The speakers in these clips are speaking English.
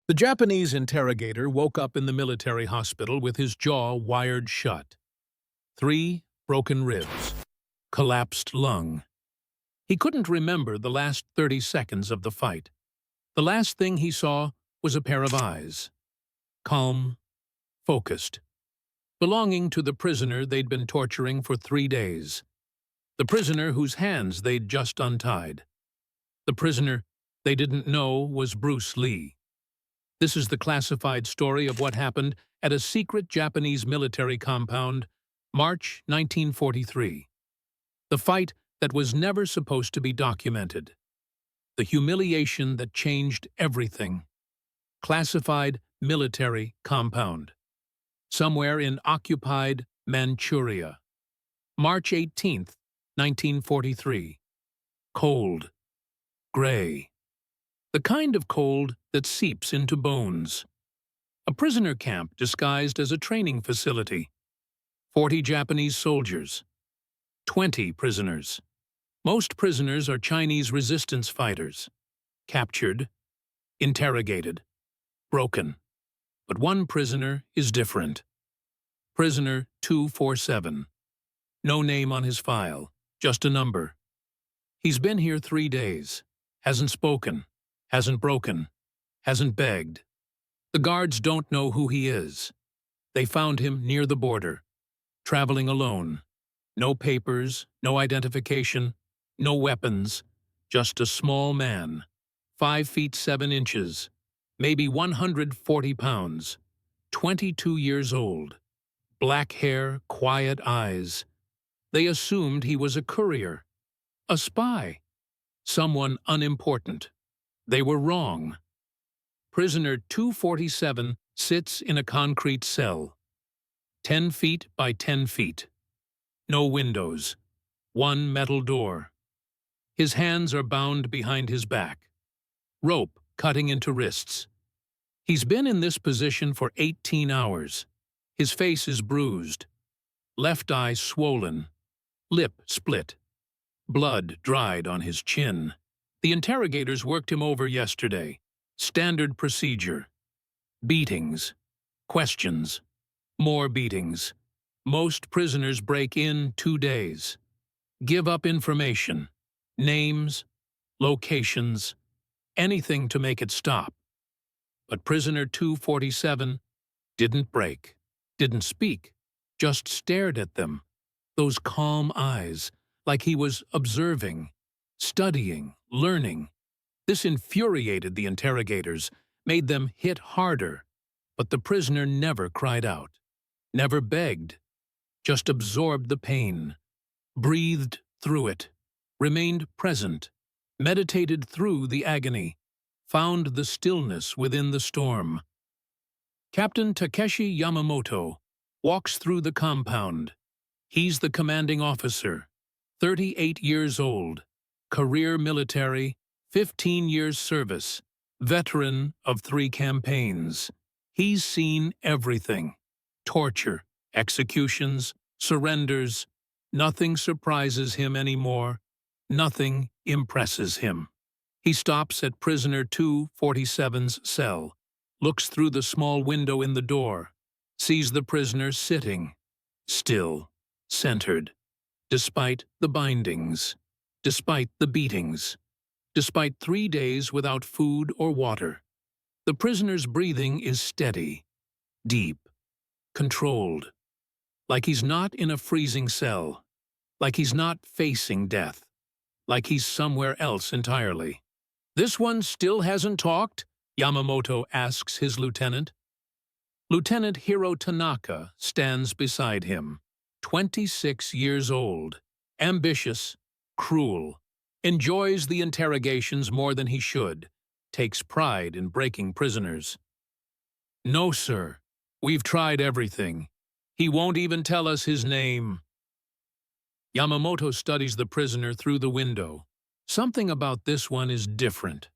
The Japanese interrogator woke up in the military hospital with his jaw wired shut. 3 broken ribs. Collapsed lung. He couldn't remember the last 30 seconds of the fight. The last thing he saw was a pair of eyes. Calm, focused. Belonging to the prisoner they'd been torturing for 3 days. The prisoner whose hands they'd just untied. The prisoner they didn't know was Bruce Lee. This is the classified story of what happened at a secret Japanese military compound, March 1943. The fight that was never supposed to be documented. The humiliation that changed everything. Classified military compound. Somewhere in occupied Manchuria. March 18th, 1943. Cold. Gray. The kind of cold that seeps into bones. A prisoner camp disguised as a training facility. 40 Japanese soldiers. 20 prisoners. Most prisoners are Chinese resistance fighters. Captured. Interrogated. Broken. But one prisoner is different. Prisoner 247. No name on his file, just a number. He's been here 3 days. Hasn't spoken. Hasn't broken. Hasn't begged. The guards don't know who he is. They found him near the border, traveling alone. No papers, no identification, no weapons, just a small man, 5 feet 7 inches, maybe 140 pounds, 22 years old, black hair, quiet eyes. They assumed he was a courier, a spy, someone unimportant. They were wrong. Prisoner 247 sits in a concrete cell, 10 feet by 10 feet. No windows, one metal door. His hands are bound behind his back, rope cutting into wrists. He's been in this position for 18 hours. His face is bruised, left eye swollen, lip split, blood dried on his chin. The interrogators worked him over yesterday. Standard procedure. Beatings. Questions. More beatings. Most prisoners break in 2 days. Give up information. Names. Locations. Anything to make it stop. But prisoner 247 didn't break. Didn't speak. Just stared at them. Those calm eyes, like he was observing, studying, learning. This infuriated the interrogators, made them hit harder. But the prisoner never cried out, never begged, just absorbed the pain, breathed through it, remained present, meditated through the agony, found the stillness within the storm. Captain Takeshi Yamamoto walks through the compound. He's the commanding officer, 38 years old, career military, 15 years service, veteran of 3 campaigns. He's seen everything. Torture, executions, surrenders. Nothing surprises him anymore. Nothing impresses him. He stops at prisoner 247's cell, looks through the small window in the door, sees the prisoner sitting, still, centered, despite the bindings, despite the beatings, despite 3 days without food or water. The prisoner's breathing is steady, deep, controlled, like he's not in a freezing cell, like he's not facing death, like he's somewhere else entirely. "This one still hasn't talked?" Yamamoto asks his lieutenant. Lieutenant Hiro Tanaka stands beside him, 26 years old, ambitious, cruel, enjoys the interrogations more than he should, takes pride in breaking prisoners. "No, sir. We've tried everything. He won't even tell us his name." Yamamoto studies the prisoner through the window. Something about this one is different.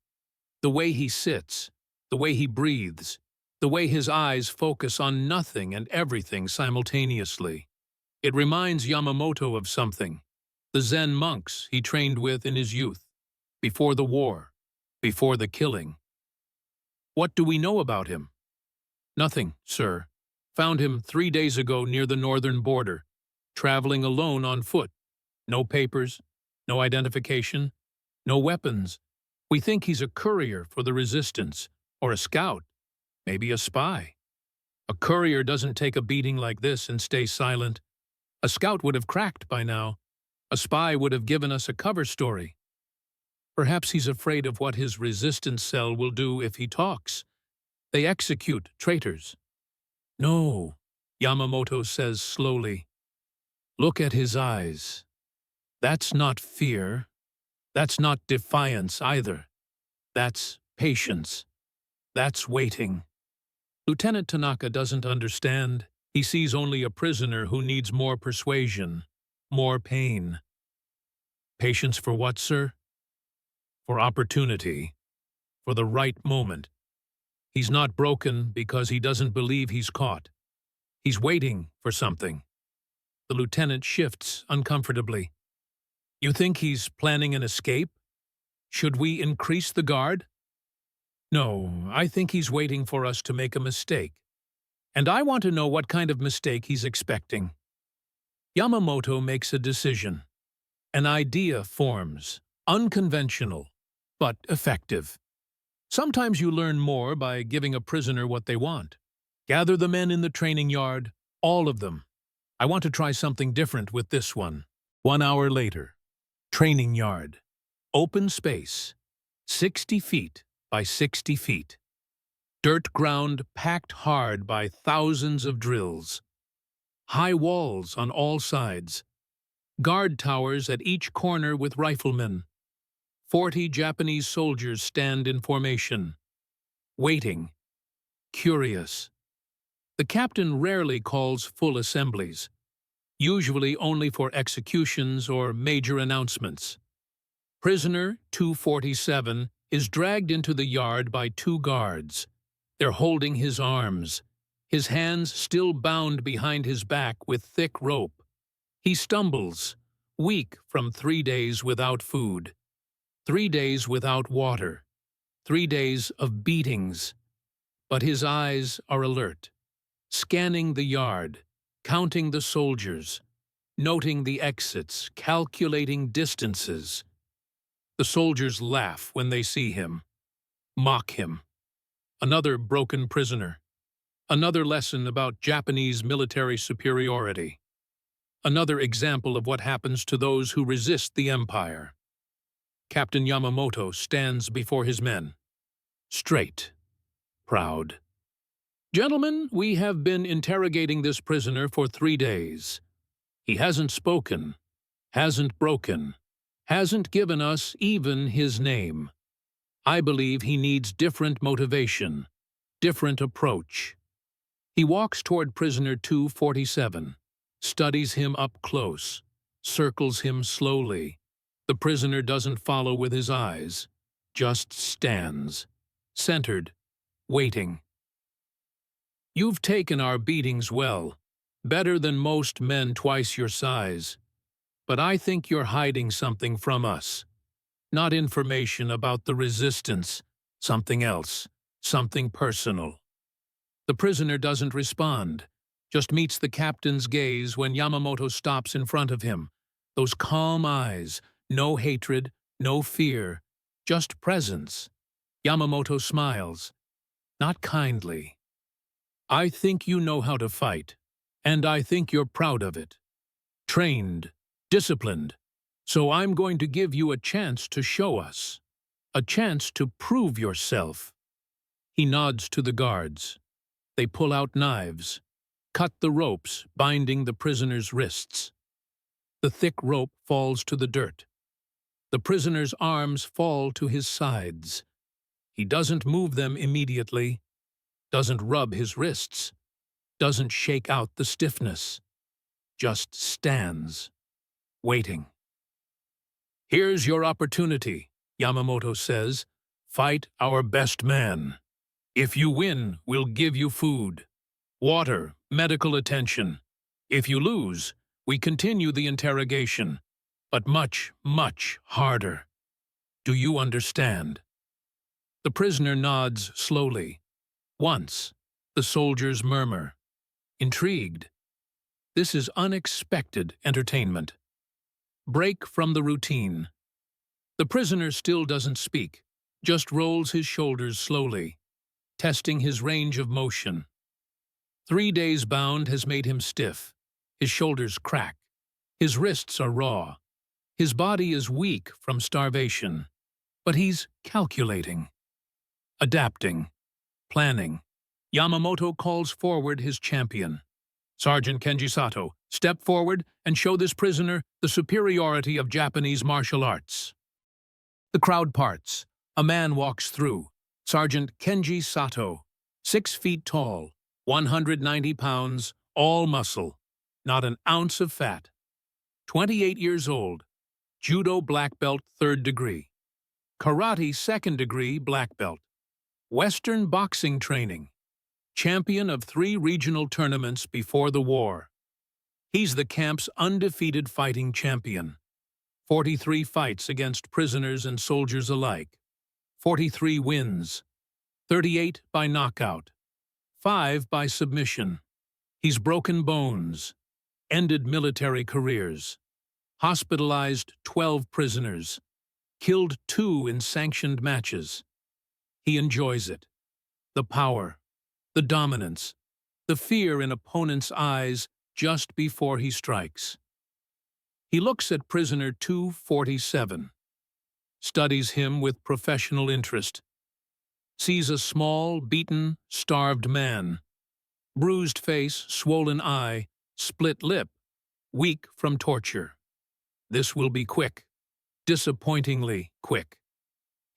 The way he sits, the way he breathes, the way his eyes focus on nothing and everything simultaneously. It reminds Yamamoto of something. The Zen monks he trained with in his youth, before the war, before the killing. What do we know about him? Nothing, sir. Found him 3 days ago near the northern border, traveling alone on foot. No papers, no identification, no weapons. We think he's a courier for the resistance, or a scout, maybe a spy. A courier doesn't take a beating like this and stay silent. A scout would have cracked by now. A spy would have given us a cover story. Perhaps he's afraid of what his resistance cell will do if he talks. They execute traitors. No, Yamamoto says slowly. Look at his eyes. That's not fear. That's not defiance either. That's patience. That's waiting. Lieutenant Tanaka doesn't understand. He sees only a prisoner who needs more persuasion, more pain. Patience for what, sir? For opportunity. For the right moment. He's not broken because he doesn't believe he's caught. He's waiting for something. The lieutenant shifts uncomfortably. You think he's planning an escape? Should we increase the guard? No, I think he's waiting for us to make a mistake. And I want to know what kind of mistake he's expecting. Yamamoto makes a decision. An idea forms, unconventional, but effective. Sometimes you learn more by giving a prisoner what they want. Gather the men in the training yard, all of them. I want to try something different with this one. 1 hour later. Training yard. Open space. 60 feet by 60 feet. Dirt ground packed hard by thousands of drills. High walls on all sides. Guard towers at each corner with riflemen. 40 Japanese soldiers stand in formation. Waiting. Curious. The captain rarely calls full assemblies, usually only for executions or major announcements. Prisoner 247 is dragged into the yard by 2 guards. They're holding his arms, his hands still bound behind his back with thick rope. He stumbles, weak from 3 days without food, 3 days without water, 3 days of beatings. But his eyes are alert, scanning the yard, counting the soldiers, noting the exits, calculating distances. The soldiers laugh when they see him, mock him. Another broken prisoner. Another lesson about Japanese military superiority. Another example of what happens to those who resist the empire. Captain Yamamoto stands before his men. Straight. Proud. Gentlemen, we have been interrogating this prisoner for 3 days. He hasn't spoken, hasn't broken, hasn't given us even his name. I believe he needs different motivation, different approach. He walks toward prisoner 247, studies him up close, circles him slowly. The prisoner doesn't follow with his eyes, just stands, centered, waiting. You've taken our beatings well, better than most men twice your size. But I think you're hiding something from us. Not information about the resistance, something else, something personal. The prisoner doesn't respond, just meets the captain's gaze when Yamamoto stops in front of him. Those calm eyes, no hatred, no fear, just presence. Yamamoto smiles, not kindly. I think you know how to fight, and I think you're proud of it. Trained, disciplined, so I'm going to give you a chance to show us, a chance to prove yourself. He nods to the guards. They pull out knives, cut the ropes binding the prisoner's wrists. The thick rope falls to the dirt. The prisoner's arms fall to his sides. He doesn't move them immediately, doesn't rub his wrists, doesn't shake out the stiffness, just stands, waiting. Here's your opportunity, Yamamoto says. Fight our best man. If you win, we'll give you food, water, medical attention. If you lose, we continue the interrogation, but much, much harder. Do you understand? The prisoner nods slowly. Once, the soldiers murmur. Intrigued. This is unexpected entertainment. Break from the routine. The prisoner still doesn't speak, just rolls his shoulders slowly, testing his range of motion. 3 days bound has made him stiff. His shoulders crack. His wrists are raw. His body is weak from starvation. But he's calculating, adapting, planning. Yamamoto calls forward his champion. Sergeant Kenji Sato, step forward and show this prisoner the superiority of Japanese martial arts. The crowd parts. A man walks through. Sergeant Kenji Sato, 6 feet tall, 190 pounds, all muscle, not an ounce of fat. 28 years old, Judo black belt 3rd degree, Karate 2nd degree black belt, Western boxing training, champion of 3 regional tournaments before the war. He's the camp's undefeated fighting champion. 43 fights against prisoners and soldiers alike. 43 wins. 38 by knockout. 5 by submission. He's broken bones, ended military careers, hospitalized 12 prisoners, killed 2 in sanctioned matches. He enjoys it. The power, the dominance, the fear in opponents' eyes just before he strikes. He looks at prisoner 247, studies him with professional interest, sees a small, beaten, starved man, bruised face, swollen eye, split lip, weak from torture. This will be quick, disappointingly quick.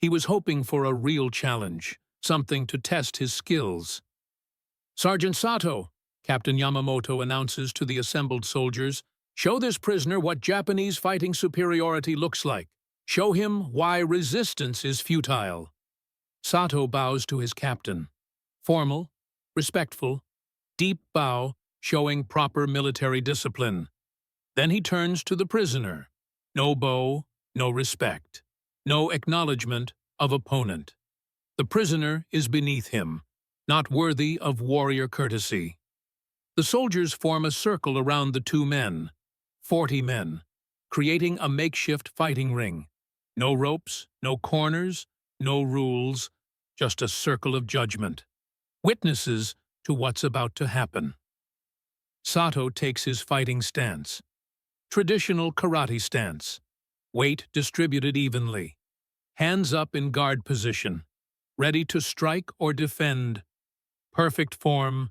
He was hoping for a real challenge, something to test his skills. Sergeant Sato, Captain Yamamoto announces to the assembled soldiers, show this prisoner what Japanese fighting superiority looks like. Show him why resistance is futile. Sato bows to his captain. Formal, respectful, deep bow, showing proper military discipline. Then he turns to the prisoner. No bow, no respect, no acknowledgement of opponent. The prisoner is beneath him, not worthy of warrior courtesy. The soldiers form a circle around the 2 men, 40 men, creating a makeshift fighting ring. No ropes, no corners, no rules, just a circle of judgment. Witnesses to what's about to happen. Sato takes his fighting stance. Traditional karate stance. Weight distributed evenly. Hands up in guard position. Ready to strike or defend. Perfect form.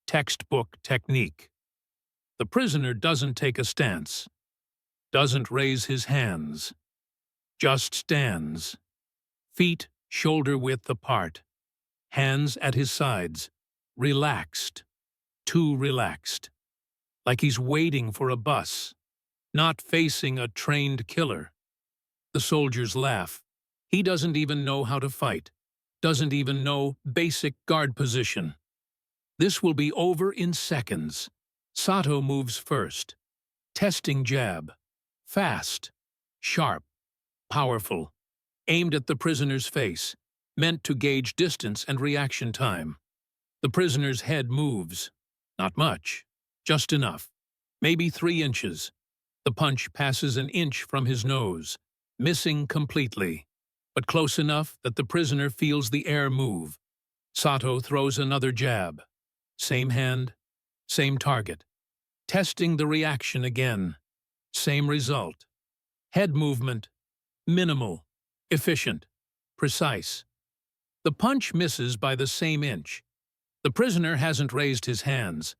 Textbook technique. The prisoner doesn't take a stance. Doesn't raise his hands. Just stands. Feet shoulder-width apart. Hands at his sides. Relaxed. Too relaxed. Like he's waiting for a bus. Not facing a trained killer. The soldiers laugh. He doesn't even know how to fight. Doesn't even know basic guard position. This will be over in seconds. Sato moves first. Testing jab. Fast. Sharp. Powerful. Aimed at the prisoner's face. Meant to gauge distance and reaction time. The prisoner's head moves. Not much. Just enough. Maybe 3 inches. The punch passes an inch from his nose, missing completely, but close enough that the prisoner feels the air move. Sato throws another jab. Same hand, same target. Testing the reaction again. Same result. Head movement. Minimal. Efficient. Precise. The punch misses by the same inch. The prisoner hasn't raised his hands.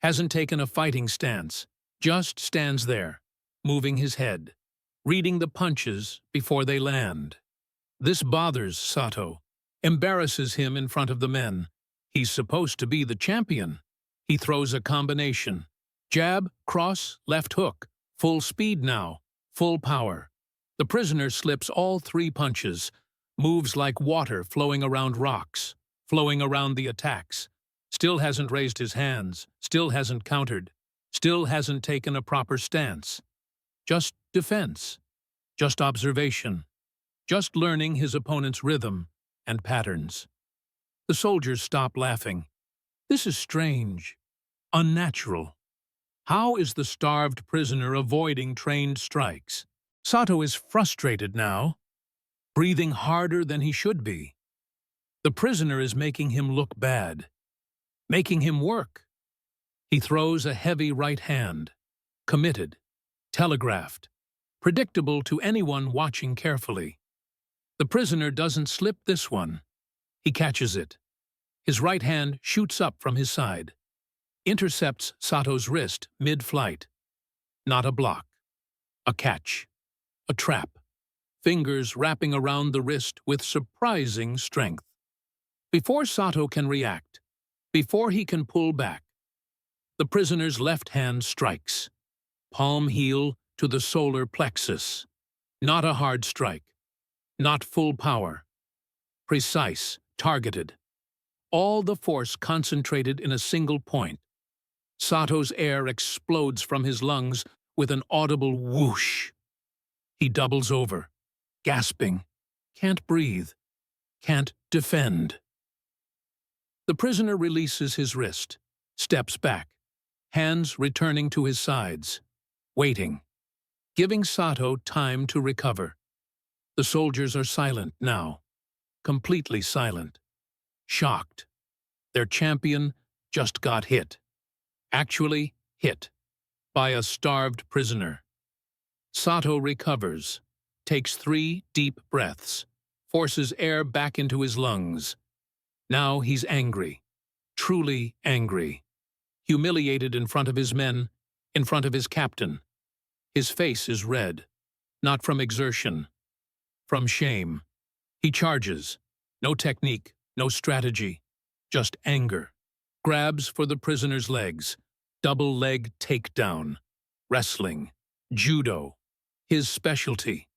Hasn't taken a fighting stance. Just stands there, moving his head, reading the punches before they land. This bothers Sato, embarrasses him in front of the men. He's supposed to be the champion. He throws a combination. Jab, cross, left hook. Full speed now, full power. The prisoner slips all 3 punches, moves like water flowing around rocks, flowing around the attacks. Still hasn't raised his hands, still hasn't countered, still hasn't taken a proper stance. Just defense, just observation, just learning his opponent's rhythm and patterns. The soldiers stop laughing. This is strange, unnatural. How is the starved prisoner avoiding trained strikes? Sato is frustrated now, breathing harder than he should be. The prisoner is making him look bad, making him work. He throws a heavy right hand, committed, telegraphed, predictable to anyone watching carefully. The prisoner doesn't slip this one. He catches it. His right hand shoots up from his side, intercepts Sato's wrist mid-flight. Not a block, a catch, a trap, fingers wrapping around the wrist with surprising strength. Before Sato can react, before he can pull back, the prisoner's left hand strikes, palm heel to the solar plexus. Not a hard strike, not full power. Precise, targeted. All the force concentrated in a single point. Sato's air explodes from his lungs with an audible whoosh. He doubles over, gasping, can't breathe, can't defend. The prisoner releases his wrist, steps back, hands returning to his sides, waiting, giving Sato time to recover. The soldiers are silent now, completely silent, shocked. Their champion just got hit. Actually hit by a starved prisoner. Sato recovers, takes 3 deep breaths, forces air back into his lungs. Now he's angry, truly angry, humiliated in front of his men, in front of his captain. His face is red, not from exertion, from shame. He charges, no technique, no strategy, just anger. Grabs for the prisoner's legs, double leg takedown, wrestling, judo, his specialty,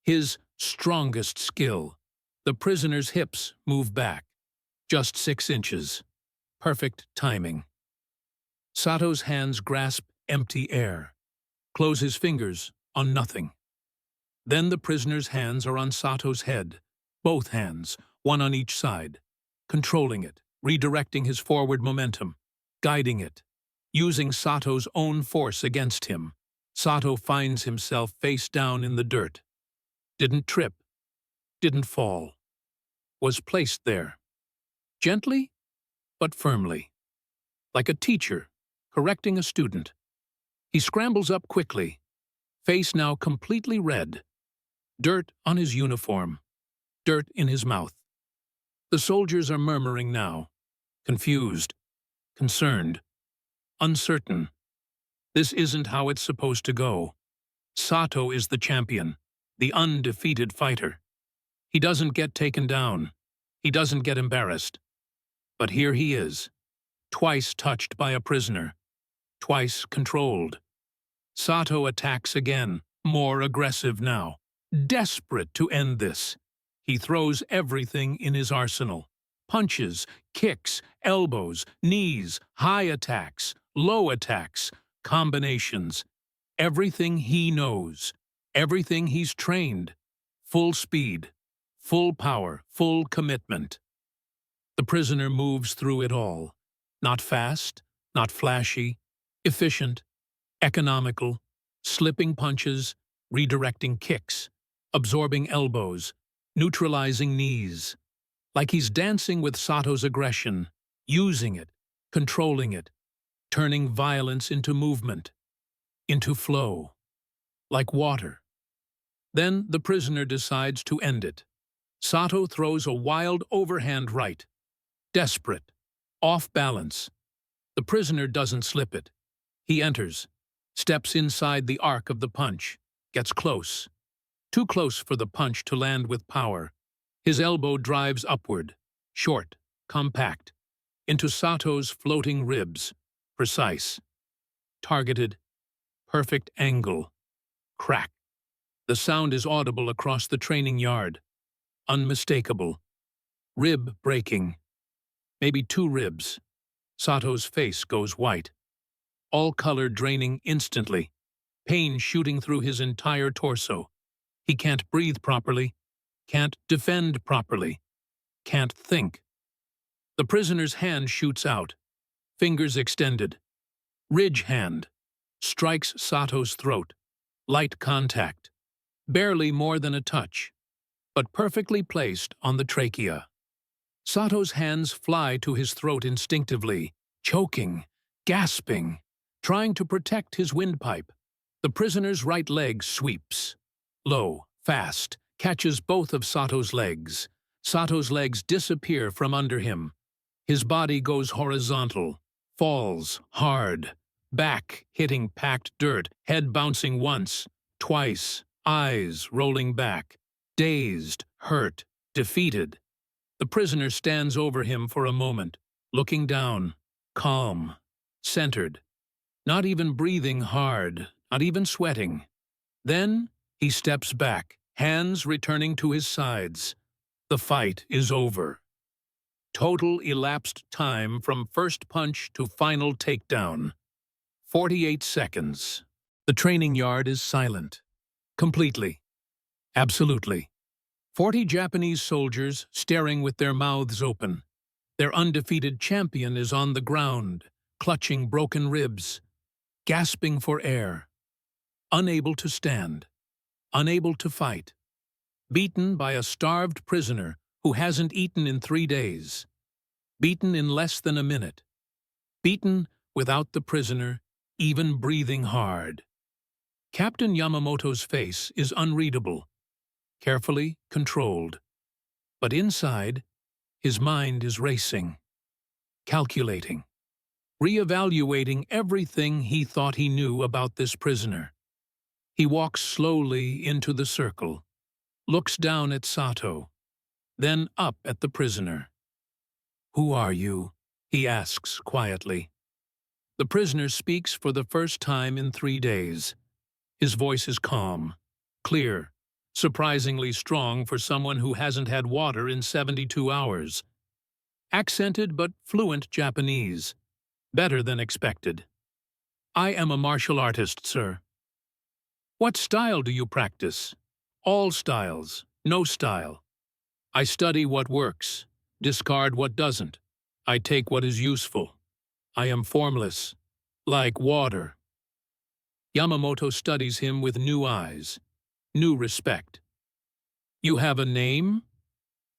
his strongest skill. The prisoner's hips move back, just 6 inches. Perfect timing. Sato's hands grasp empty air, close his fingers on nothing. Then the prisoner's hands are on Sato's head, both hands, one on each side, controlling it, redirecting his forward momentum, guiding it, using Sato's own force against him. Sato finds himself face down in the dirt. Didn't trip, didn't fall. Was placed there. Gently, but firmly. Like a teacher correcting a student. He scrambles up quickly, face now completely red. Dirt on his uniform, dirt in his mouth. The soldiers are murmuring now, confused, concerned, uncertain. This isn't how it's supposed to go. Sato is the champion, the undefeated fighter. He doesn't get taken down. He doesn't get embarrassed. But here he is, twice touched by a prisoner, twice controlled. Sato attacks again, more aggressive now, desperate to end this. He throws everything in his arsenal. Punches, kicks, elbows, knees, high attacks, low attacks, combinations. Everything he knows, everything he's trained. Full speed, full power, full commitment. The prisoner moves through it all. Not fast, not flashy, efficient, economical, slipping punches, redirecting kicks, absorbing elbows, neutralizing knees. Like he's dancing with Sato's aggression, using it, controlling it, turning violence into movement, into flow, like water. Then the prisoner decides to end it. Sato throws a wild overhand right, desperate, off balance. The prisoner doesn't slip it. He enters, steps inside the arc of the punch, gets close. Too close for the punch to land with power. His elbow drives upward, short, compact, into Sato's floating ribs, precise. Targeted, perfect angle. Crack. The sound is audible across the training yard. Unmistakable. Rib breaking. Maybe 2 ribs. Sato's face goes white. All color draining instantly. Pain shooting through his entire torso. He can't breathe properly. Can't defend properly. can't think. The prisoner's hand shoots out, fingers extended. Ridge hand. Strikes Sato's throat. Light contact. Barely more than a touch, but perfectly placed on the trachea. Sato's hands fly to his throat instinctively, choking, gasping, trying to protect his windpipe. The prisoner's right leg sweeps. Low, fast, catches both of Sato's legs. Sato's legs disappear from under him. His body goes horizontal, falls hard, back hitting packed dirt, head bouncing once, twice, eyes rolling back, dazed, hurt, defeated. The prisoner stands over him for a moment, looking down, calm, centered, not even breathing hard, not even sweating. Then he steps back, hands returning to his sides. The fight is over. Total elapsed time from first punch to final takedown. 48 seconds. The training yard is silent. Completely. Absolutely. 40 Japanese soldiers staring with their mouths open. Their undefeated champion is on the ground, clutching broken ribs, gasping for air, unable to stand, unable to fight, beaten by a starved prisoner who hasn't eaten in 3 days, beaten in less than a minute, beaten without the prisoner even breathing hard. Captain Yamamoto's face is unreadable, carefully controlled, but inside, his mind is racing, calculating, reevaluating everything he thought he knew about this prisoner. He walks slowly into the circle, looks down at Sato, then up at the prisoner. "Who are you?" he asks quietly. The prisoner speaks for the first time in 3 days. His voice is calm, clear, surprisingly strong for someone who hasn't had water in 72 hours. Accented but fluent Japanese, better than expected. "I am a martial artist, sir." "What style do you practice?" "All styles, no style. I study what works, discard what doesn't. I take what is useful. I am formless, like water." Yamamoto studies him with new eyes, new respect. "You have a name?"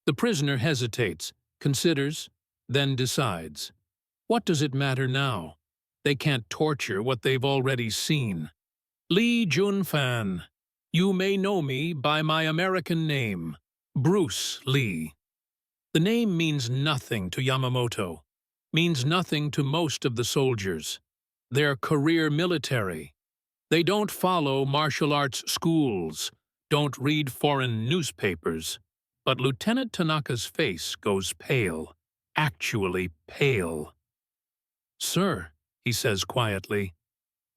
The prisoner hesitates, considers, then decides. What does it matter now? They can't torture what they've already seen. "Lee Junfan. You may know me by my American name, Bruce Lee." The name means nothing to Yamamoto, means nothing to most of the soldiers. They're career military. They don't follow martial arts schools, don't read foreign newspapers. But Lieutenant Tanaka's face goes pale, actually pale. "Sir," he says quietly,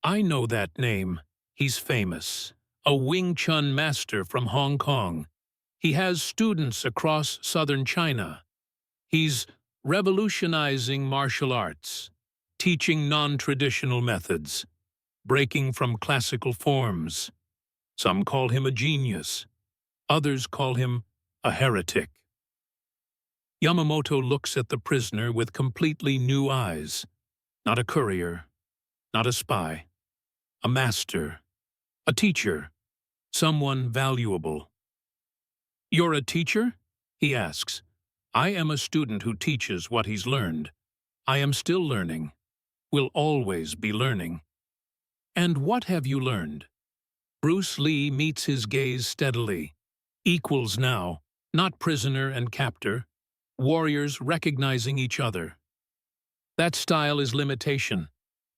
"I know that name. He's famous. A Wing Chun master from Hong Kong. He has students across southern China. He's revolutionizing martial arts, teaching non-traditional methods, breaking from classical forms. Some call him a genius. Others call him a heretic." Yamamoto looks at the prisoner with completely new eyes. Not a courier, not a spy. A master, a teacher, someone valuable. "You're a teacher?" he asks. "I am a student who teaches what he's learned. I am still learning, will always be learning." "And what have you learned?" Bruce Lee meets his gaze steadily. Equals now, not prisoner and captor, warriors recognizing each other. That style is limitation.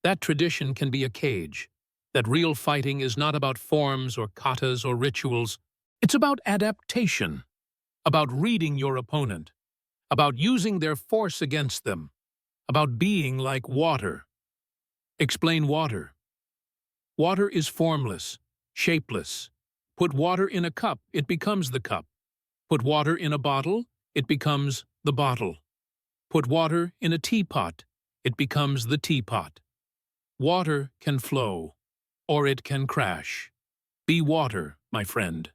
That tradition can be a cage. That real fighting is not about forms or katas or rituals. It's about adaptation, about reading your opponent, about using their force against them, about being like water. Explain water. Water is formless, shapeless. Put water in a cup, it becomes the cup. Put water in a bottle, it becomes the bottle. Put water in a teapot, it becomes the teapot. Water can flow, or it can crash. Be water, my friend.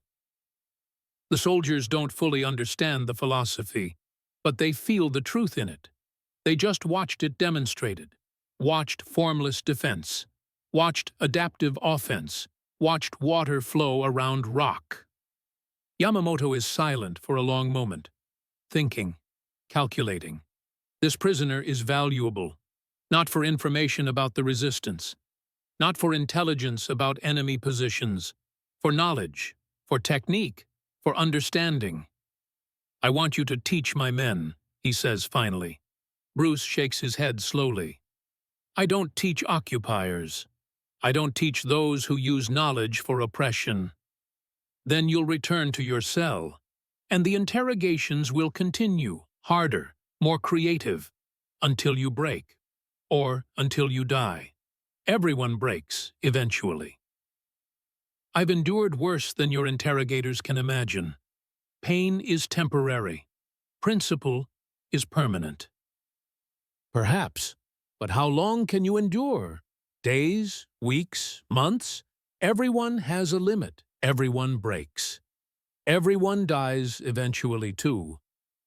The soldiers don't fully understand the philosophy. but they feel the truth in it. They just watched it demonstrated, watched formless defense, watched adaptive offense, watched water flow around rock. Yamamoto is silent for a long moment, thinking, calculating. This prisoner is valuable, not for information about the resistance, not for intelligence about enemy positions, for knowledge, for technique, for understanding. "I want you to teach my men," he says finally. Bruce shakes his head slowly. "I don't teach occupiers. I don't teach those who use knowledge for oppression." "Then you'll return to your cell, and the interrogations will continue, harder, more creative, until you break, or until you die. Everyone breaks, eventually. I've endured worse than your interrogators can imagine. Pain is temporary. Principle is permanent." "Perhaps, but how long can you endure? Days, weeks, months? Everyone has a limit. Everyone breaks. Everyone dies eventually, too.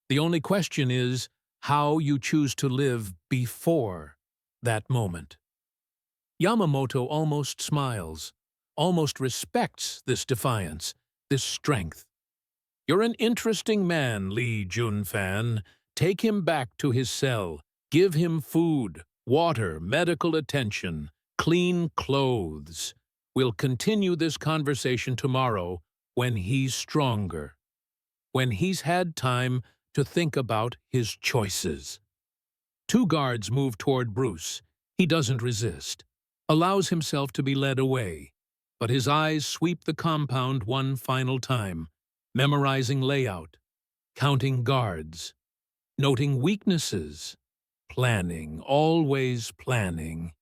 The only question is how you choose to live before that moment." Yamamoto almost smiles, almost respects this defiance, this strength. "You're an interesting man, Lee Junfan. Take him back to his cell. Give him food, water, medical attention, clean clothes. We'll continue this conversation tomorrow when he's stronger, when he's had time to think about his choices." Two guards move toward Bruce. He doesn't resist, allows himself to be led away, but his eyes sweep the compound one final time, memorizing layout, counting guards, noting weaknesses, planning, always planning.